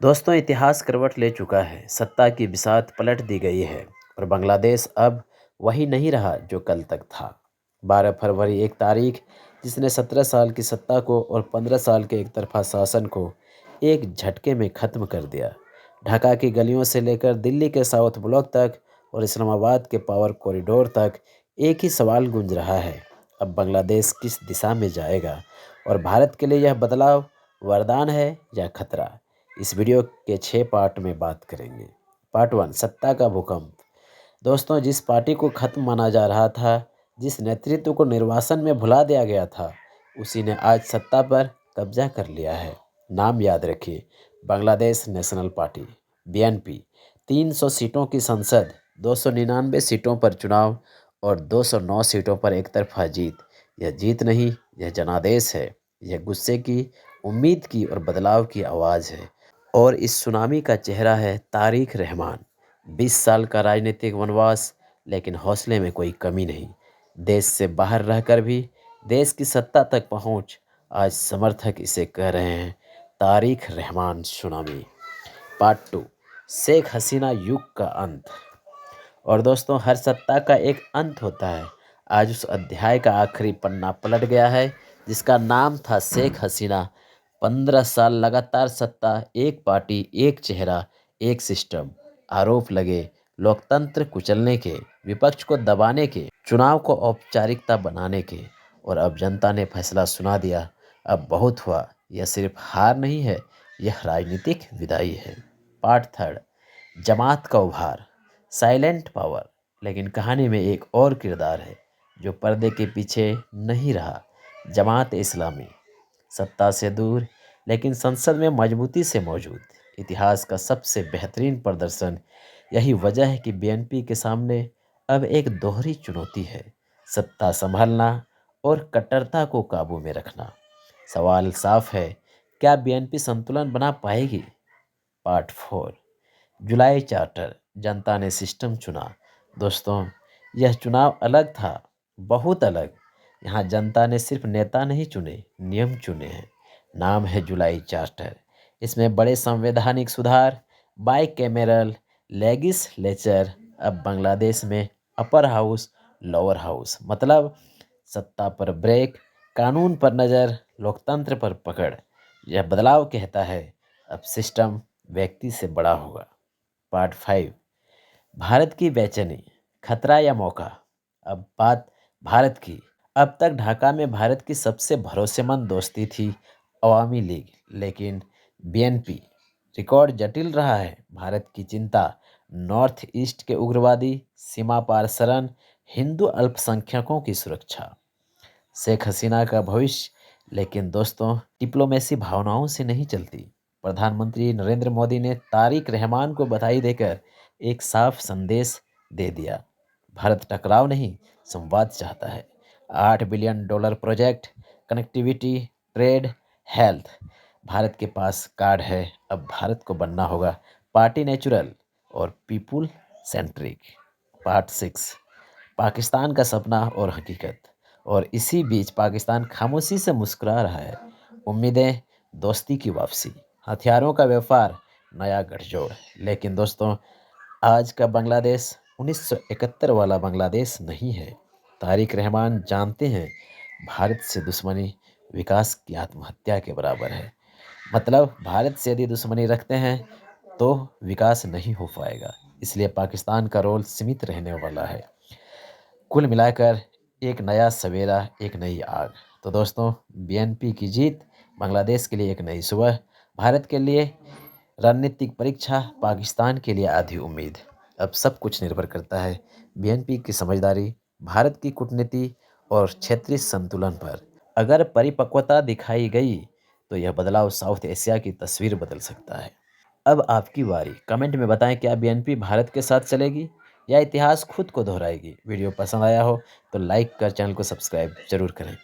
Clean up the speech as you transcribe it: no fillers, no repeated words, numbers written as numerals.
दोस्तों, इतिहास करवट ले चुका है। सत्ता की बिसात पलट दी गई है और बांग्लादेश अब वही नहीं रहा जो कल तक था। 12 फरवरी एक तारीख जिसने 17 साल की सत्ता को और 15 साल के एक तरफा शासन को एक झटके में ख़त्म कर दिया। ढाका की गलियों से लेकर दिल्ली के साउथ ब्लॉक तक और इस्लामाबाद के पावर कॉरिडोर तक एक ही सवाल गूंज रहा है, अब बांग्लादेश किस दिशा में जाएगा और भारत के लिए यह बदलाव वरदान है या खतरा। इस वीडियो के 6 पार्ट में बात करेंगे। पार्ट 1, सत्ता का भूकंप। दोस्तों, जिस पार्टी को खत्म माना जा रहा था, जिस नेतृत्व को निर्वासन में भुला दिया गया था, उसी ने आज सत्ता पर कब्जा कर लिया है। नाम याद रखिए, बांग्लादेश नेशनल पार्टी बीएनपी। 300 सीटों की संसद, 299 सीटों पर चुनाव और 209 सीटों पर एक तरफा जीत। यह जीत नहीं, यह जनादेश है। यह गुस्से की, उम्मीद की और बदलाव की आवाज़ है। और इस सुनामी का चेहरा है तारिक रहमान। 20 साल का राजनीतिक वनवास, लेकिन हौसले में कोई कमी नहीं। देश से बाहर रहकर भी देश की सत्ता तक पहुंच, आज समर्थक इसे कह रहे हैं तारिक रहमान सुनामी। पार्ट 2, शेख हसीना युग का अंत। और दोस्तों, हर सत्ता का एक अंत होता है। आज उस अध्याय का आखिरी पन्ना पलट गया है जिसका नाम था शेख हसीना। 15 साल लगातार सत्ता, एक पार्टी, एक चेहरा, एक सिस्टम। आरोप लगे लोकतंत्र कुचलने के, विपक्ष को दबाने के, चुनाव को औपचारिकता बनाने के। और अब जनता ने फैसला सुना दिया। अब बहुत हुआ। यह सिर्फ हार नहीं है, यह राजनीतिक विदाई है। पार्ट 3, जमात का उभार। Silent power. लेकिन कहानी में एक और किरदार है जो पर्दे के पीछे नहीं रहा। जमात इस्लामी, सत्ता से दूर लेकिन संसद में मजबूती से मौजूद। इतिहास का सबसे बेहतरीन प्रदर्शन। यही वजह है कि बीएनपी के सामने अब एक दोहरी चुनौती है, सत्ता संभालना और कट्टरता को काबू में रखना। सवाल साफ है, क्या बीएनपी संतुलन बना पाएगी? पार्ट 4, जुलाई चार्टर। जनता ने सिस्टम चुना। दोस्तों, यह चुनाव अलग था, बहुत अलग। यहाँ जनता ने सिर्फ नेता नहीं चुने, नियम चुने हैं। नाम है जुलाई चार्टर। इसमें बड़े संवैधानिक सुधार, बाई कैमेरल लेजिस्लेचर। अब बांग्लादेश में अपर हाउस, लोअर हाउस, मतलब सत्ता पर ब्रेक, कानून पर नज़र, लोकतंत्र पर पकड़। यह बदलाव कहता है अब सिस्टम व्यक्ति से बड़ा होगा। पार्ट 5, भारत की बेचैनी, खतरा या मौका। अब बात भारत की। अब तक ढाका में भारत की सबसे भरोसेमंद दोस्ती थी अवामी लीग, लेकिन बीएनपी रिकॉर्ड जटिल रहा है। भारत की चिंता नॉर्थ ईस्ट के उग्रवादी, सीमा पार शरण, हिंदू अल्पसंख्यकों की सुरक्षा, शेख हसीना का भविष्य। लेकिन दोस्तों, डिप्लोमेसी भावनाओं से नहीं चलती। प्रधानमंत्री नरेंद्र मोदी ने तारिक रहमान को बधाई देकर एक साफ संदेश दे दिया। भारत टकराव नहीं, संवाद चाहता है। $8 billion project, connectivity, trade, health. Bharat के पास कार्ड है, अब भारत को बनना होगा पार्टी नेचुरल और पीपुल सेंट्रिक। पार्ट 6, पाकिस्तान का सपना और हकीकत। और इसी बीच पाकिस्तान खामोशी से मुस्कुरा रहा है। उम्मीदें, दोस्ती की वापसी, हथियारों का व्यापार, नया गठजोड़। लेकिन दोस्तों, आज का बांग्लादेश 1971 वाला बांग्लादेश नहीं है। तारिक रहमान जानते हैं, भारत से दुश्मनी विकास की आत्महत्या के बराबर है। मतलब भारत से यदि दुश्मनी रखते हैं तो विकास नहीं हो पाएगा। इसलिए पाकिस्तान का रोल सीमित रहने वाला है। कुल मिलाकर एक नया सवेरा, एक नई आग। तो दोस्तों, बीएनपी की जीत बांग्लादेश के लिए एक नई सुबह, भारत के लिए रणनीतिक परीक्षा, पाकिस्तान के लिए आधी उम्मीद। अब सब कुछ निर्भर करता है बीएनपी की समझदारी, भारत की कूटनीति और क्षेत्रीय संतुलन पर। अगर परिपक्वता दिखाई गई तो यह बदलाव साउथ एशिया की तस्वीर बदल सकता है। अब आपकी बारी। कमेंट में बताएं, क्या बीएनपी भारत के साथ चलेगी या इतिहास खुद को दोहराएगी? वीडियो पसंद आया हो तो लाइक कर चैनल को सब्सक्राइब जरूर करें।